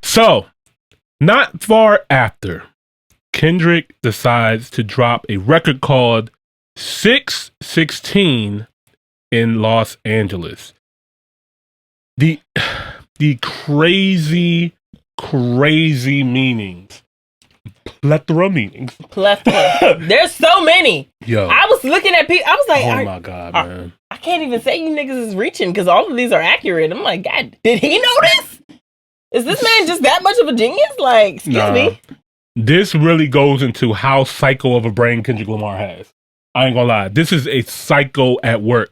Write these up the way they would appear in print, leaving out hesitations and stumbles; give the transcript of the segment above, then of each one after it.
So, not far after, Kendrick decides to drop a record called 616 in Los Angeles. The crazy meanings. Plethora meanings. Plethora. There's so many. Yo. I was looking at people. I was like, oh my God, man. I can't even say you niggas is reaching because all of these are accurate. I'm like, God, did he know this? Is this man just that much of a genius? Like, excuse me. This really goes into how psycho of a brain Kendrick Lamar has. I ain't gonna lie. This is a psycho at work.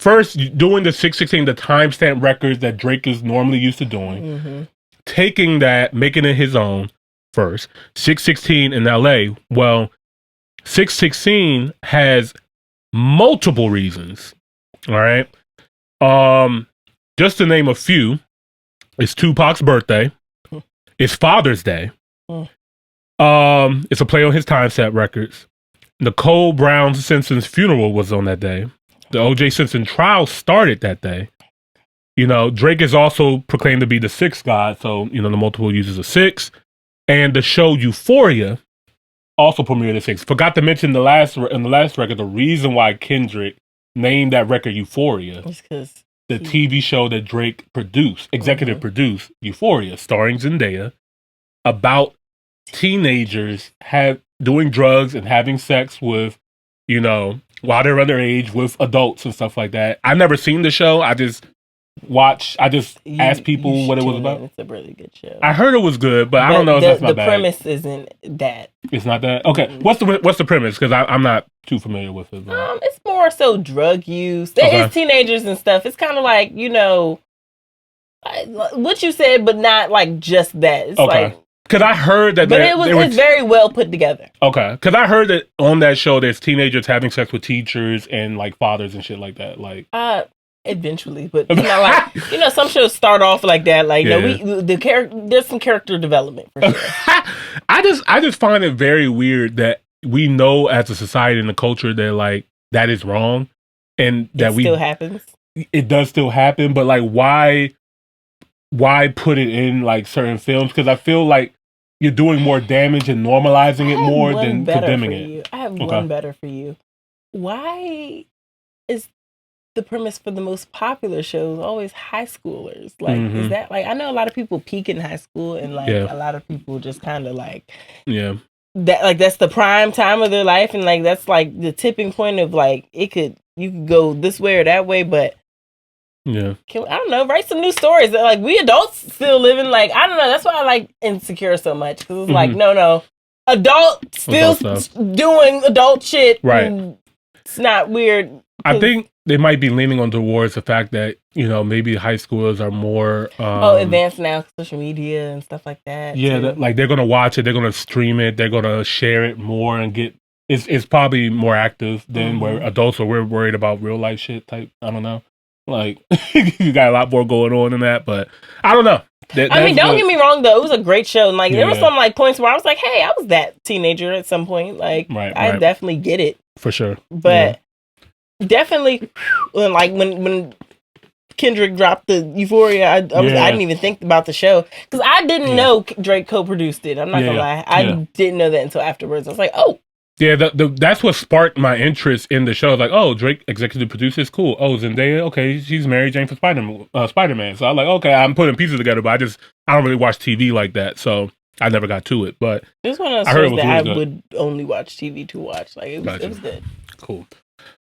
First, doing the 616, the timestamp records that Drake is normally used to doing, taking that, making it his own first. 616 in LA. Well, 616 has multiple reasons. All right. Just to name a few, it's Tupac's birthday. It's Father's Day. It's a play on his timestamp records. Nicole Brown Simpson's funeral was on that day. The O.J. Simpson trial started that day. You know, Drake is also proclaimed to be the sixth god, so, you know, the multiple uses of six. And the show Euphoria also premiered at 6. Forgot to mention in the last record, the reason why Kendrick named that record Euphoria. It's because the TV show that Drake produced, executive produced, Euphoria, starring Zendaya, about teenagers doing drugs and having sex with, you know, while they're underage with adults and stuff like that. I never seen the show. I just asked people what it was about. It's a really good show. I heard it was good, but I don't know if that's my bag. The premise isn't that. It's not that? Okay. What's the premise? Because I'm not too familiar with it. But. It's more so drug use. There is teenagers and stuff. It's kind of like, you know, what you said, but not like just that. It's like, because I heard that, but it's very well put together. Okay, because I heard that on that show, there's teenagers having sex with teachers and like fathers and shit like that. Like, eventually, but you know, like you know, some shows start off like that. Like, you know, there's some character development for sure. I just find it very weird that we know as a society and a culture that like that is wrong, and that still happens. It does still happen, but like why put it in like certain films? Because I feel like you're doing more damage and normalizing it more than condemning it. I have one better for you. Why is the premise for the most popular shows always high schoolers? Like, is that like, I know a lot of people peak in high school and like a lot of people just kind of like, that like that's the prime time of their life. And like, that's like the tipping point of like, you could go this way or that way, but I don't know, write some new stories. Like, we adults still living, like, I don't know. That's why I like Insecure so much. Because it's like, no. Adult still doing adult shit. Right. It's not weird. I think they might be leaning on towards the fact that, you know, maybe high schoolers are more... advanced now, social media and stuff like that. Yeah, like they're going to watch it. They're going to stream it. They're going to share it more and get... It's probably more active than where adults are. We're worried about real life shit type. I don't know. Like, you got a lot more going on in that, but I don't know. I mean, don't get me wrong, though. It was a great show. And, like, there were some, like, points where I was like, hey, I was that teenager at some point. Like, I definitely get it. For sure. But definitely, like, when Kendrick dropped the Euphoria, I didn't even think about the show. Because I didn't know Drake co-produced it. I'm not going to lie. I didn't know that until afterwards. I was like, oh. Yeah, that's what sparked my interest in the show. Like, oh, Drake executive produces, cool. Oh, Zendaya, okay, she's Mary Jane for Spider-Man. So I'm like, okay, I'm putting pieces together, but I don't really watch TV like that, so I never got to it. But this one of those shows that I would only watch TV to watch. Like, it was good. Cool.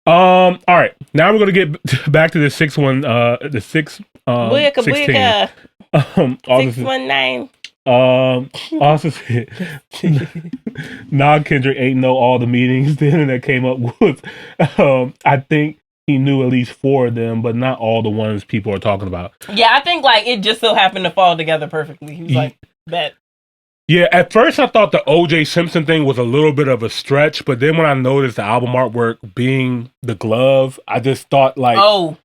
All right, now we're gonna get back to the 16. 619. Also said, Kendrick ain't know all the meetings the internet came up with. I think he knew at least 4 of them, but not all the ones people are talking about. Yeah, I think like it just so happened to fall together perfectly. He was like, bet. Yeah, at first I thought the O.J. Simpson thing was a little bit of a stretch, but then when I noticed the album artwork being the glove, I just thought like, oh,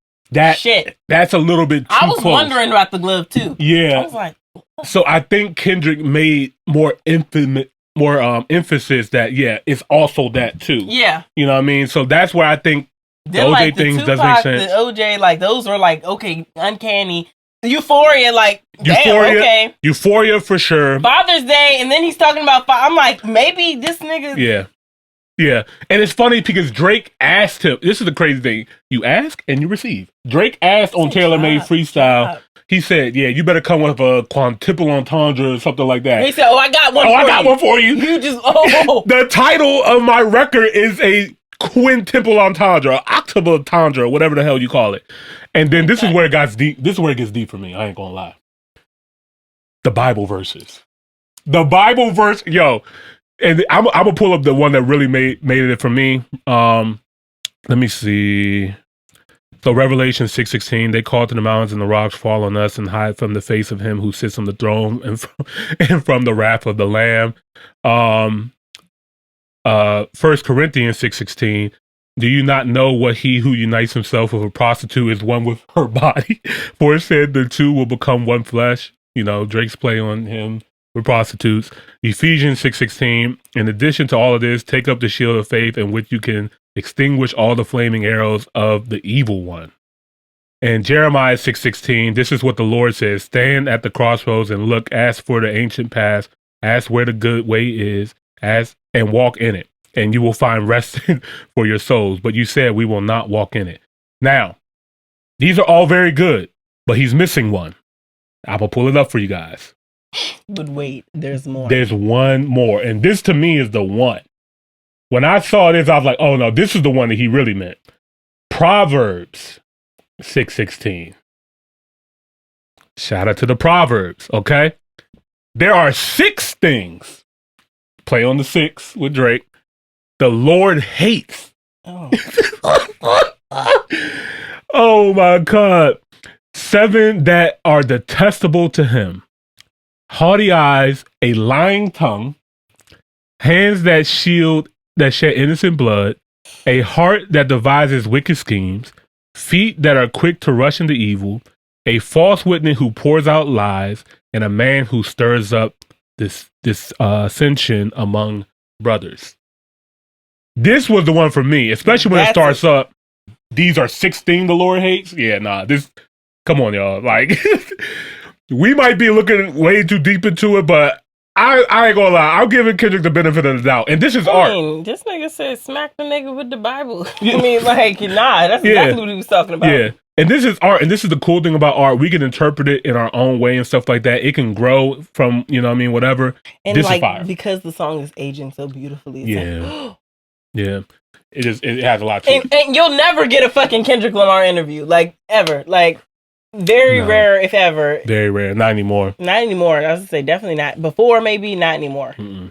shit, that's a little bit too I was close. wondering about the glove too. Yeah, I was like. So I think Kendrick made more emphasis that it's also that too. Yeah, you know what I mean. So that's where I think the OJ things does make sense. The OJ, like those were like okay, uncanny. Euphoria, like, Euphoria, damn, okay. Euphoria for sure. Father's Day, and then he's talking about, I'm like, maybe this nigga. Yeah. And it's funny because Drake asked him, this is the crazy thing, you ask and you receive. Drake asked on Taylor Made Freestyle, he said, yeah, you better come with a quintuple entendre or something like that. He said, I got one for you. You just, The title of my record is a quintuple entendre, or octuple entendre, or whatever the hell you call it. And then this is where it gets deep. This is where it gets deep for me. I ain't gonna lie. The Bible verses. The Bible verse, yo. And I'm gonna pull up the one that really made it for me. Let me see. So Revelation 6:16, they call to the mountains and the rocks fall on us and hide from the face of him who sits on the throne and from the wrath of the Lamb. 1 Corinthians 6:16, do you not know what he who unites himself with a prostitute is one with her body? For it said the two will become one flesh. You know, Drake's play on him with prostitutes. Ephesians 6:16, in addition to all of this, take up the shield of faith in which you can extinguish all the flaming arrows of the evil one. And Jeremiah 6:16, this is what the Lord says, stand at the crossroads and look, ask for the ancient path, ask where the good way is, ask and walk in it, and you will find rest for your souls. But you said we will not walk in it. Now, these are all very good, but he's missing one. I'm going to pull it up for you guys. But wait, there's more. There's one more. And this to me is the one. When I saw this, I was like, oh no, this is the one that he really meant. Proverbs 6:16. Shout out to the Proverbs, okay? There are 6 things, play on the 6 with Drake, the Lord hates. Oh, oh my God. 7 that are detestable to him. Haughty eyes, a lying tongue, hands that shed innocent blood, a heart that devises wicked schemes, feet that are quick to rush into evil, a false witness who pours out lies, and a man who stirs up dissension among brothers. This was the one for me, especially when it starts up. These are 16 the Lord hates. Yeah, nah, this, come on, y'all. Like, we might be looking way too deep into it, but I ain't gonna lie. I'm giving Kendrick the benefit of the doubt. And this is art. This nigga said smack the nigga with the Bible. I mean, like, nah, that's exactly what he was talking about. Yeah. And this is art. And this is the cool thing about art. We can interpret it in our own way and stuff like that. It can grow from, you know what I mean, whatever. And this like, is fire. Because the song is aging so beautifully. Yeah. Yeah. It has a lot to it. And you'll never get a fucking Kendrick Lamar interview. Like, ever. Like, very rare, if ever. Very rare. Not anymore. Not anymore. I was going to say, definitely not. Before, maybe, not anymore. Mm-mm.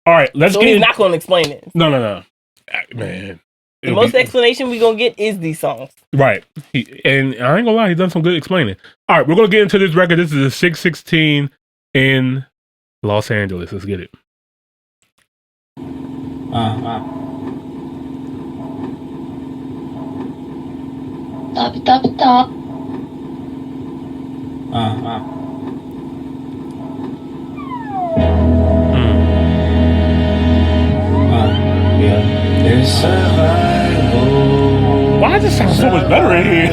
All right, let's get... So he's not going to explain it. No. Man. The most explanation we're going to get is these songs. Right. And I ain't going to lie, he's done some good explaining. All right, we're going to get into this record. This is a 6:16 in Los Angeles. Let's get it. Top. Why does it sound so much better in here?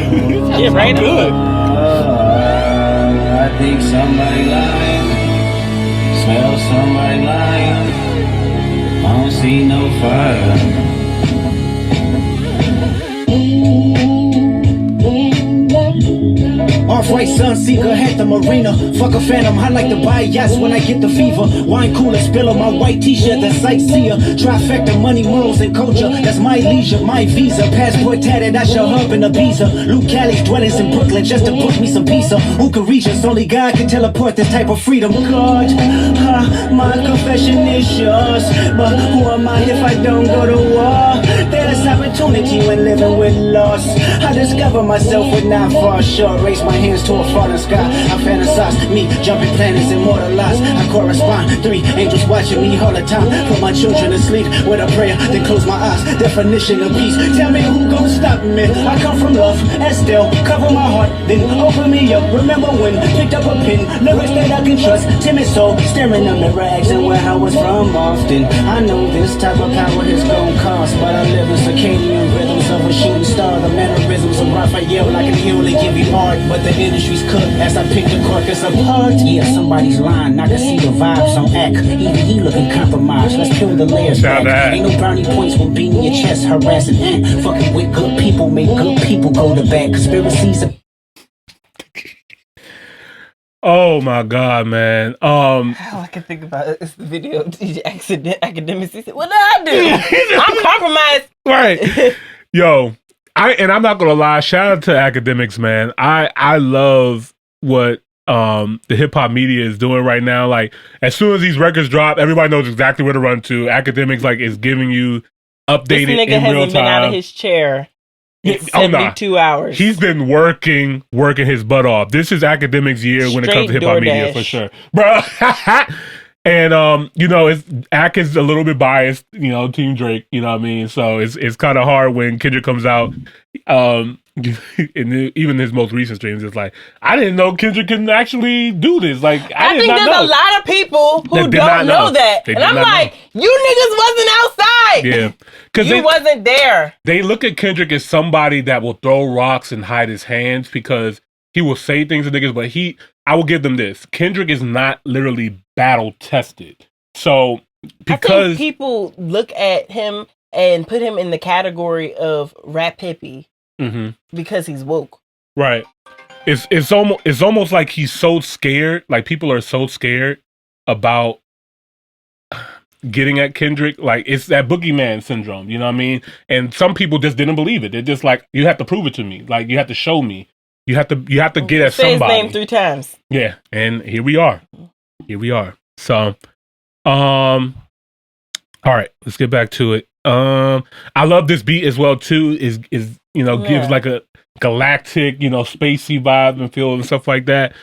Yeah, right. Good. I think somebody lying. Smell somebody lying. I don't see no fire. Off-white Sunseeker, had the marina. Fuck a phantom, I like to buy yachts when I get the fever. Wine cooler, spill on my white t-shirt, the sightseer. Trifecta, money, morals, and culture. That's my leisure, my visa. Passport tatted, I shall hub in Ibiza. Luke Cali's dwellings in Brooklyn just to book me some pizza. Who can reach us? Only God can teleport this type of freedom. God, my confession is yours. But who am I if I don't go to war? There's opportunity when living with loss. I discover myself with not far short. Raise my hands to a falling sky. I fantasize me jumping planets immortalized. I correspond. 3 angels watching me all the time. Put my children to sleep with a prayer, then close my eyes. Definition of peace. Tell me who gon' stop me. I come from love and still cover my heart, then open me up. Remember when picked up a pen, lyrics that I can trust. Timid soul staring in the mirror, asking where I was from often. I know this type of power is gon' cost, but I live in circadian rhythms of a shooting star. The mannerisms of Raphael, I can only give you art, but the chemistry's cooked as I pick the carcass apart. Yeah, somebody's lying. I can see the vibes on act. Even he looking compromised. Let's peel the layers back. Ain't no brownie points when beating your chest, harassing. Fucking with good people, make good people go to bed. Conspiracies. Oh my God, man. All I can think about is the video of DJ Academics. He said, "What did I do? I'm compromised." Right. Yo, I'm not gonna lie, shout out to Academics, man. I love what the hip hop media is doing right now. Like, as soon as these records drop, everybody knows exactly where to run to. Academics is giving you updated this nigga in real hasn't time. been out of his chair in 72 hours. He's been working his butt off. This is Academics' year when it comes to hip hop media for sure, bro. And Ac is a little bit biased, Team Drake, you know what I mean? So it's kind of hard when Kendrick comes out. Even his most recent streams, it's like, I didn't know Kendrick can actually do this. Like, I think there's a lot of people who don't know that. And I'm like, you niggas wasn't outside. Yeah. Because you wasn't there. They look at Kendrick as somebody that will throw rocks and hide his hands because he will say things to niggas, but I will give them this. Kendrick is not literally battle tested. So, because I think people look at him and put him in the category of rap hippie because he's woke. Right. It's almost like he's so scared. Like, people are so scared about getting at Kendrick. Like, it's that boogeyman syndrome. You know what I mean? And some people just didn't believe it. They're just like, you have to prove it to me. Like, you have to show me. You have to get at say somebody. Say his name 3 times. Yeah, and here we are. So, all right, let's get back to it. I love this beat as well too. Is gives like a galactic, spacey vibe and feel and stuff like that.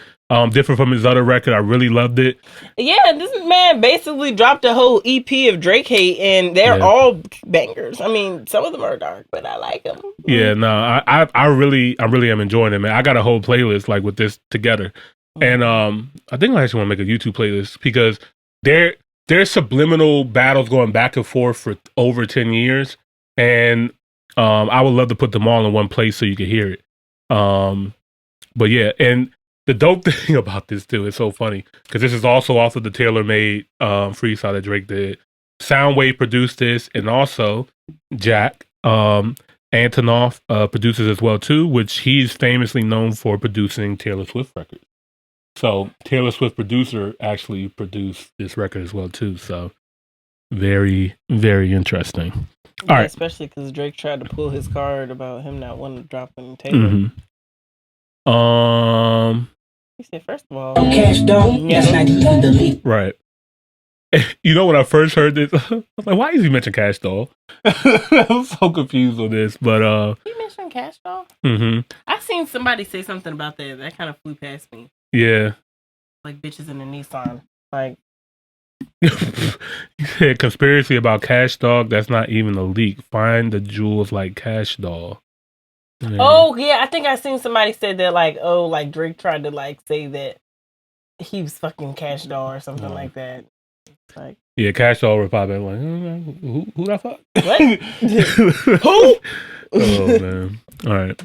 Different from his other record. I really loved it. Yeah, this man basically dropped a whole EP of Drake hate, and they're all bangers. I mean, some of them are dark, but I like them. Yeah, no, I really am enjoying it, man. I got a whole playlist with this together, and I think I actually want to make a YouTube playlist because there's subliminal battles going back and forth for over 10 years, and I would love to put them all in one place so you can hear it. But yeah, and the dope thing about this too is so funny because this is also off of the tailor-made freestyle that Drake did. Soundwave produced this, and also Jack Antonoff produces as well too, which he's famously known for producing Taylor Swift records. So Taylor Swift producer actually produced this record as well too. So very, very interesting. All right, especially because Drake tried to pull his card about him not wanting to drop in Taylor. He said, first of all, cash dog, that's not even the lead. Right. When I first heard this, I was like, why is he mentioning Cash Doll? I was so confused on this, but he mentioned Cash Doll? Mm-hmm. I seen somebody say something about that. That kind of flew past me. Yeah. Like bitches in a Nissan. Like, yeah, conspiracy about Cash Dog, that's not even a leak. Find the jewels like Cash Doll. Yeah. Oh yeah, I think I seen somebody say that like Drake tried to say that he was fucking Cash Doll or something like that. Like, yeah, Cash Doll would pop in like, who that fuck? What? Who? Oh man. All right.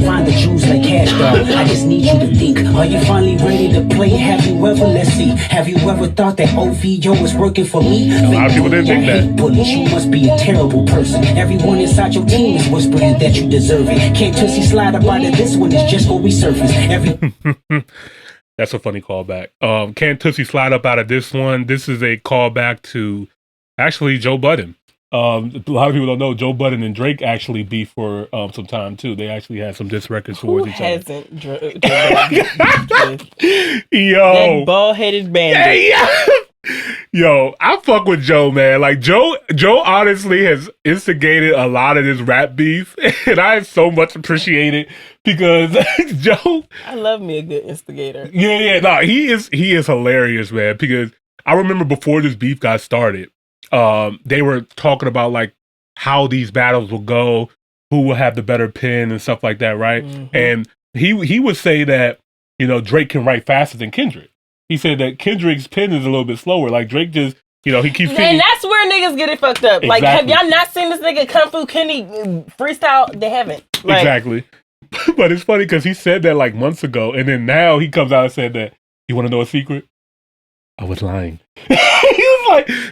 Find the jewels like Cash Dog. I just need you to think. Are you finally ready to play? Have you ever, let's see, have you ever thought that OVO was working for me? A lot of people didn't think that. Bullies, you must be a terrible person. Everyone inside your team is whispering that you deserve it. Can't Tussie slide up out of this one, it's just gonna resurface. That's a funny callback. Can't Tussie slide up out of this one? This is a callback to actually Joe Budden. A lot of people don't know Joe Budden and Drake actually beef for some time too. They actually had some diss records towards each other. Yo, that bald-headed bandit. Yeah. Yo, I fuck with Joe, man. Like Joe honestly has instigated a lot of this rap beef, and I so much appreciate it because Joe. I love me a good instigator. Yeah. No, he is hilarious, man. Because I remember before this beef got started, they were talking about how these battles will go, who will have the better pen and stuff like that, right? Mm-hmm. And he would say that Drake can write faster than Kendrick. He said that Kendrick's pen is a little bit slower. Like Drake just, he keeps. And that's where niggas get it fucked up. Exactly. Like, have y'all not seen this nigga Kung Fu Kenny freestyle? They haven't. Exactly. But it's funny because he said that like months ago, and then now he comes out and said that, you want to know a secret? I was lying.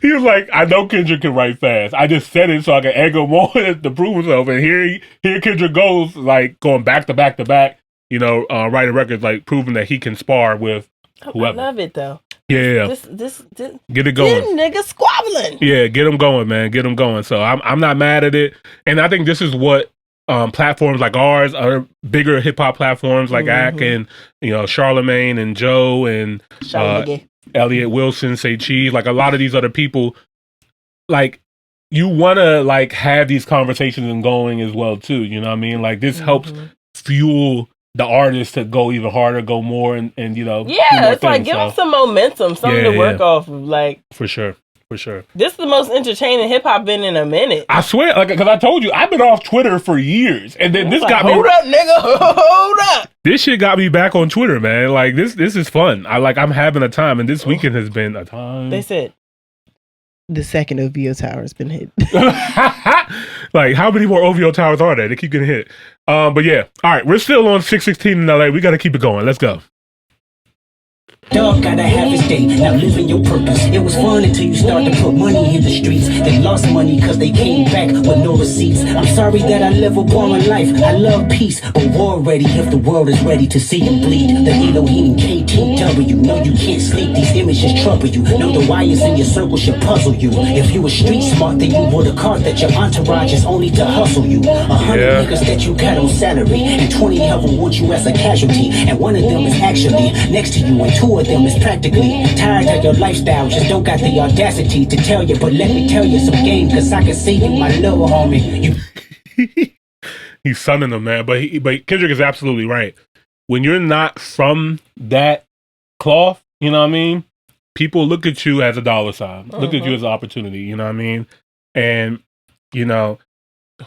he was like, I know Kendrick can write fast. I just said it so I can echo more to prove himself. And here Kendrick goes, like going back to back to back, writing records, like proving that he can spar with whoever. I love it though. Yeah. This get it going. This nigga squabbling. Yeah, get them going, man. Get them going. So I'm not mad at it. And I think this is what platforms like ours, are bigger hip hop platforms like Ack and Charlemagne and Joe and Elliot Wilson, Say Cheese, like a lot of these other people, like you want to like have these conversations and going as well too. You know what I mean? Like this helps fuel the artists to go even harder, go more, and it's like give them some momentum, something to work off of, like for sure. This is the most entertaining hip hop been in a minute. I swear, like because I told you I've been off Twitter for years, and then this got me. Hold up, nigga, hold up. This shit got me back on Twitter, man. Like this is fun. I'm having a time, and this weekend has been a time. They said the second OVO tower has been hit. Like how many more OVO towers are there? They keep getting hit. But yeah, all right, we're still on 616 in LA. We got to keep it going. Let's go. Dog gotta have his day, now living your purpose. It was fun until you start to put money in the streets. They lost money cause they came back with no receipts. I'm sorry that I live a boring life. I love peace, but war ready if the world is ready to see you bleed. The Elohim KTW, no you can't sleep. These images trouble you. Know the wires in your circle should puzzle you. If you were street smart, then you would've caught that your entourage is only to hustle you. 100 niggas that you got on salary, and 20 of them want you as a casualty. And one of them is actually next to you, and two of them is practically tired of your lifestyle. Just don't got the audacity to tell you, but let me tell you some game, cause I can see you, my little homie. He's sunning them, man. But Kendrick is absolutely right. When you're not from that cloth, you know what I mean? People look at you as a dollar sign. Look at you as an opportunity, you know what I mean? And,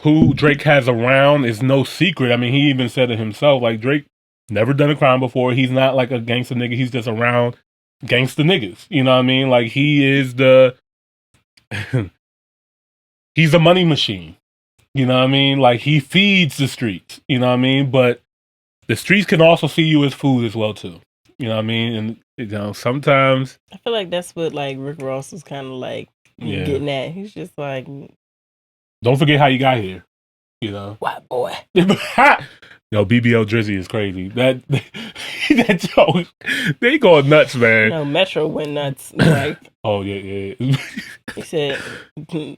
who Drake has around is no secret. I mean, he even said it himself. Like, Drake never done a crime before. He's not like a gangster nigga. He's just around gangster niggas. You know what I mean? Like he is he's a money machine. You know what I mean? Like he feeds the streets. You know what I mean? But the streets can also see you as food as well too. You know what I mean? And sometimes I feel like that's what like Rick Ross was kind of like getting at. He's just like, don't forget how you got here. White boy. BBL Drizzy is crazy. That joke, they going nuts, man. No, Metro went nuts. Like, oh yeah. He said,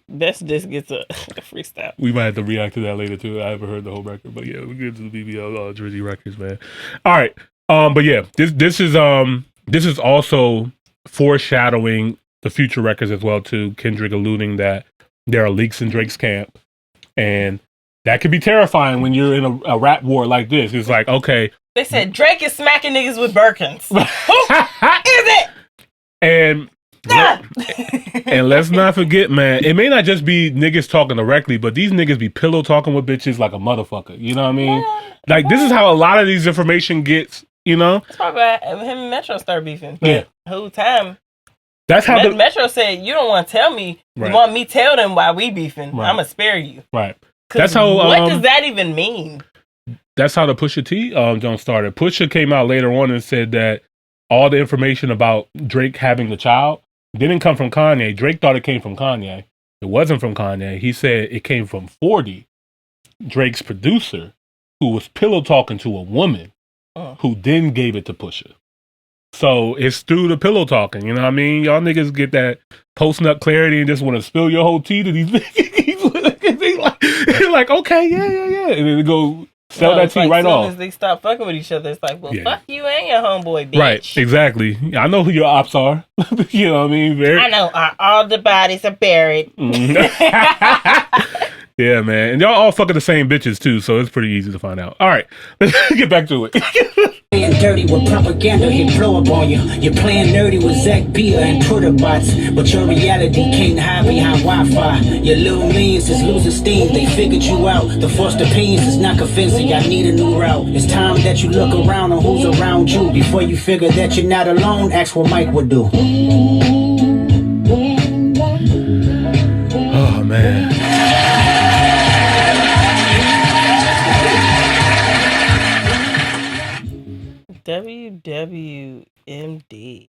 "Best disc gets a freestyle." We might have to react to that later too. I haven't heard the whole record, but yeah, we get to the BBL Drizzy records, man. All right, but yeah, this is also foreshadowing the future records as well too. Kendrick alluding that there are leaks in Drake's camp, and that could be terrifying when you're in a rap war like this. It's like, okay. They said Drake is smacking niggas with Birkins. Who is it? And let's not forget, man, it may not just be niggas talking directly, but these niggas be pillow talking with bitches like a motherfucker. You know what I mean? Like, this is how a lot of these information gets, It's probably him and Metro start beefing. Yeah. Whole time. That's how Metro said, you don't want to tell me. Right. You want me tell them why we beefing. Right. I'm going to spare you. Right. That's how. What does that even mean? That's how the Pusha T joint started. Pusha came out later on and said that all the information about Drake having the child didn't come from Kanye. Drake thought it came from Kanye. It wasn't from Kanye. He said it came from 40, Drake's producer, who was pillow talking to a woman who then gave it to Pusha. So it's through the pillow talking. You know what I mean? Y'all niggas get that post nut clarity and just want to spill your whole tea to these niggas. It's like, okay, yeah. And then they go sell that tea right off. As soon as they stop fucking with each other, it's like, well, fuck you and your homeboy, bitch. Right, exactly. I know who your ops are. You know what I mean? I know all the bodies are buried. Yeah, man. And y'all all fucking the same bitches, too, so it's pretty easy to find out. All right, let's get back to it. Playing dirty with propaganda, hit blow up on you. You're playing nerdy with Zach Bia and Twitter bots, but your reality can't hide behind Wi-Fi. Your little means is losing steam. They figured you out. The forced opinions is not convincing. I need a new route. It's time that you look around on who's around you before you figure that you're not alone. Ask what Mike would do. Oh man. WWMD.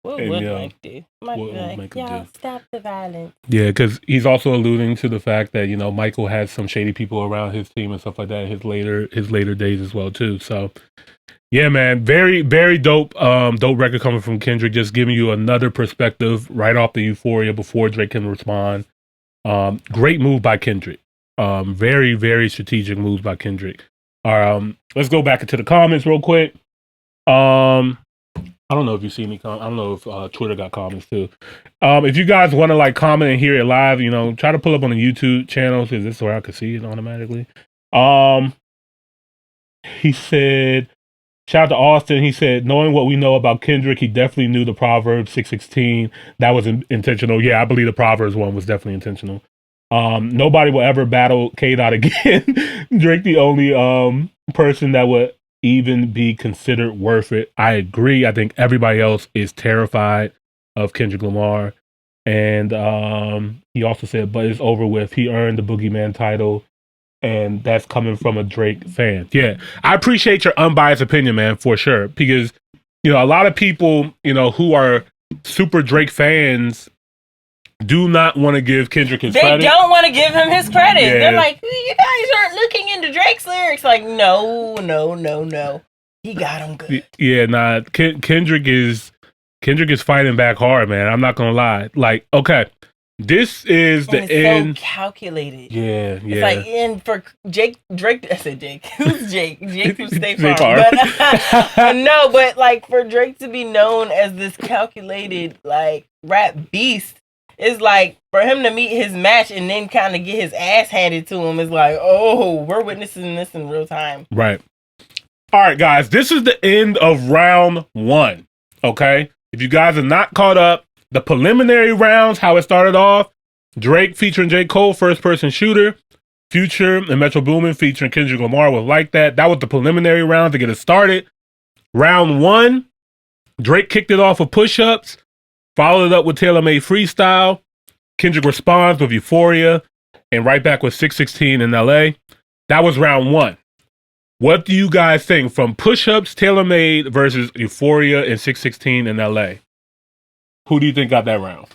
What would Mike do? Mike would be like, y'all stop the violence. Yeah, because he's also alluding to the fact that, Michael has some shady people around his team and stuff like that in his later days as well, too. So, yeah, man, very, very dope record coming from Kendrick, just giving you another perspective right off the Euphoria before Drake can respond. Great move by Kendrick. Very, very strategic moves by Kendrick. Let's go back into the comments real quick. I don't know if you see me. I don't know if Twitter got comments too. If you guys want to comment and hear it live, try to pull up on the YouTube channel because this is where I can see it automatically. He said, shout out to Austin. He said, knowing what we know about Kendrick, he definitely knew the Proverbs 6:16. That was intentional. Yeah, I believe the Proverbs one was definitely intentional. Nobody will ever battle K-Dot again. Drake, the only person that would even be considered worth it. I agree. I think everybody else is terrified of Kendrick Lamar. And he also said, but it's over with. He earned the Boogeyman title. And that's coming from a Drake fan. Yeah, I appreciate your unbiased opinion, man, for sure. Because, a lot of people, who are super Drake fans do not want to give Kendrick his credit. They don't want to give him his credit. Yeah. They're like, you guys aren't looking into Drake's lyrics. Like, no. He got him good. Yeah, nah. Kendrick is fighting back hard, man. I'm not gonna lie. Like, okay, this is the end. So calculated. Yeah. It's like for Drake. I said Jake. Who's Jake? Jake from State Farm. But like for Drake to be known as this calculated rap beast. It's like for him to meet his match and then kind of get his ass handed to him is like, oh, we're witnessing this in real time. Right. All right, guys, this is the end of round 1. Okay. If you guys are not caught up, the preliminary rounds, how it started off, Drake featuring J. Cole, first person shooter, Future and Metro Boomin featuring Kendrick Lamar was like that. That was the preliminary round to get it started. Round 1, Drake kicked it off with push-ups. Followed it up with Taylor Made Freestyle. Kendrick responds with Euphoria. And right back with 6:16 in LA. That was round 1. What do you guys think from push-ups, Taylor Made versus Euphoria and 6:16 in LA? Who do you think got that round?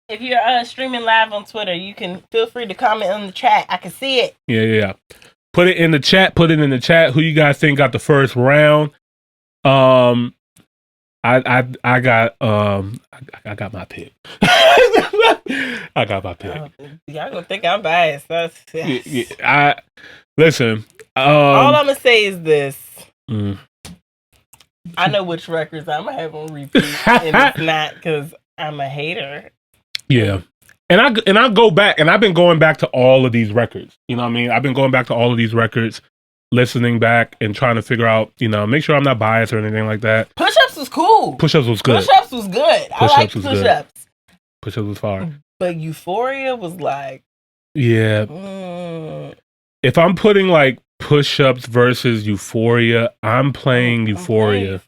If you're streaming live on Twitter, you can feel free to comment on the chat. I can see it. Yeah. Put it in the chat. Who you guys think got the first round? I got my pick. I got my pick. Y'all gonna think I'm biased. Listen. All I'm gonna say is this. I know which records I'm gonna have on repeat, and it's not because I'm a hater. Yeah, and I go back, and I've been going back to all of these records. You know what I mean? I've been going back to all of these records, listening back and trying to figure out, make sure I'm not biased or anything like that. Push-ups was cool. Push-ups was good. Push-ups was good. I like push-ups. Push-ups was fire. But Euphoria was like... Yeah. If I'm putting push-ups versus Euphoria, I'm playing Euphoria.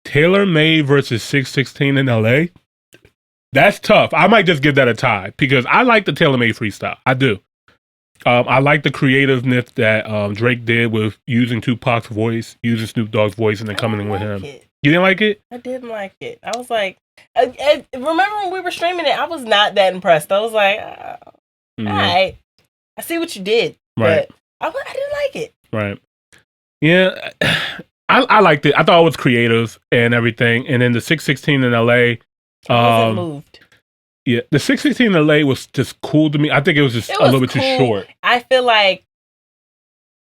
Taylor Made versus 6:16 in LA? That's tough. I might just give that a tie because I like the Taylor Made freestyle. I do. I like the creativeness that Drake did with using Tupac's voice, using Snoop Dogg's voice, and then coming in with him. You didn't like it? I didn't like it. I was like, remember when we were streaming it? I was not that impressed. I was like, all right, I see what you did, right? But I didn't like it. Right? Yeah, I liked it. I thought it was creative and everything. And then the 6:16 in LA, wasn't moved. Yeah, the 6:16 in LA was just cool to me. I think it was just a little bit too short. I feel like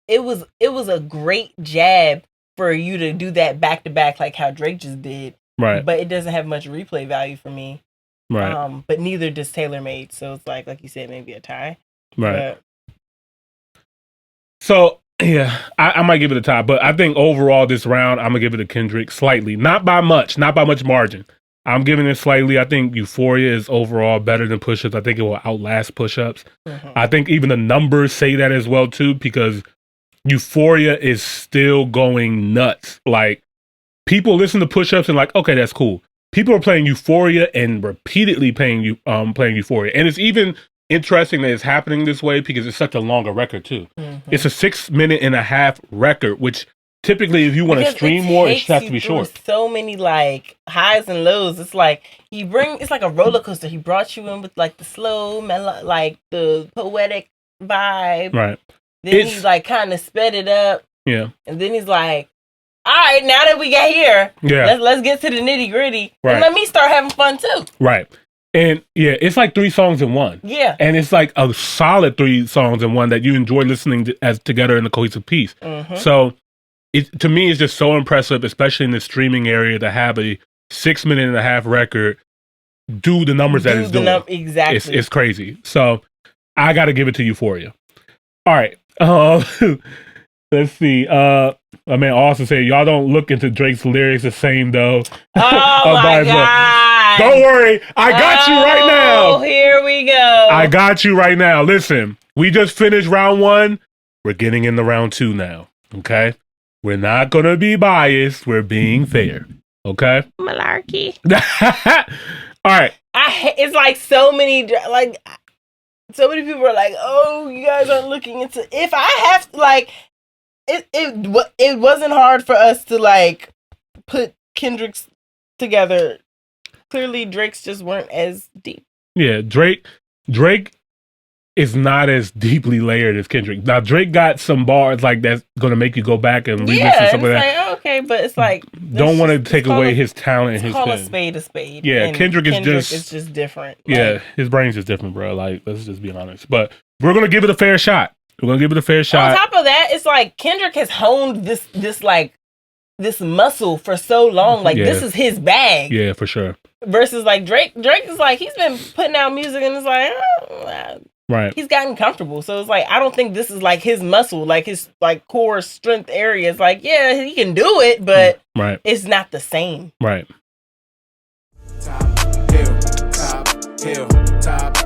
it was a great jab for you to do that back to back like how Drake just did. Right. But it doesn't have much replay value for me. Right. But neither does Taylor Made. So it's like you said, maybe a tie. Right. So yeah, I might give it a tie, but I think overall this round I'm gonna give it to Kendrick slightly, not by much margin. I'm giving it slightly. I think Euphoria is overall better than Push-Ups. I think it will outlast Push-Ups. Mm-hmm. I think even the numbers say that as well, too, because Euphoria is still going nuts. Like, people listen to Push-Ups and like, okay, that's cool. People are playing Euphoria and repeatedly playing Euphoria. And it's even interesting that it's happening this way because it's such a longer record too. Mm-hmm. It's a 6.5-minute record, which typically if you want to stream more, it has to be short. So many like highs and lows. It's like it's like a roller coaster. He brought you in with like the slow, like the poetic vibe. Right. Then he's like kind of sped it up. Yeah. And then he's like, all right, now that we got here, let's get to the nitty gritty. Right. And let me start having fun too. Right. And yeah, it's like 3 songs in one. Yeah. And it's like a solid 3 songs in one that you enjoy listening to as together in a cohesive piece. Mm-hmm. So to me, it's just so impressive, especially in the streaming area, to have a 6.5-minute record do the numbers that it's doing. Exactly. It's crazy. So I got to give it to Euphoria. All right. Let's see. My man also said, y'all don't look into Drake's lyrics the same though. Oh my God. Don't worry. I got you right now. Oh, here we go. I got you right now. Listen, we just finished round 1. We're getting into round 2 now. Okay? We're not going to be biased. We're being fair. Okay? Malarkey. All right. It's like so many people are like, oh, you guys aren't looking into. If I have to, like, it wasn't hard for us to like put Kendrick's together. Clearly, Drake's just weren't as deep. Yeah, Drake is not as deeply layered as Kendrick. Now, Drake got some bars like that's going to make you go back and re-listen to some of that. Like, okay, but it's like don't want to take away his talent and his call pen. a spade a spade. Yeah, Kendrick is just different. Yeah, like, his brain's just different, bro. Like, let's just be honest. But we're going to give it a fair shot. We're going to give it a fair shot. On top of that, it's like Kendrick has honed this muscle for so long. Like, this is his bag. Yeah, for sure. Versus like Drake is like, he's been putting out music and it's like, right. He's gotten comfortable. So it's like, I don't think this is like his muscle, like his like core strength area. It's like, yeah, he can do it, but it's not the same. Right. Top hill, top hill, top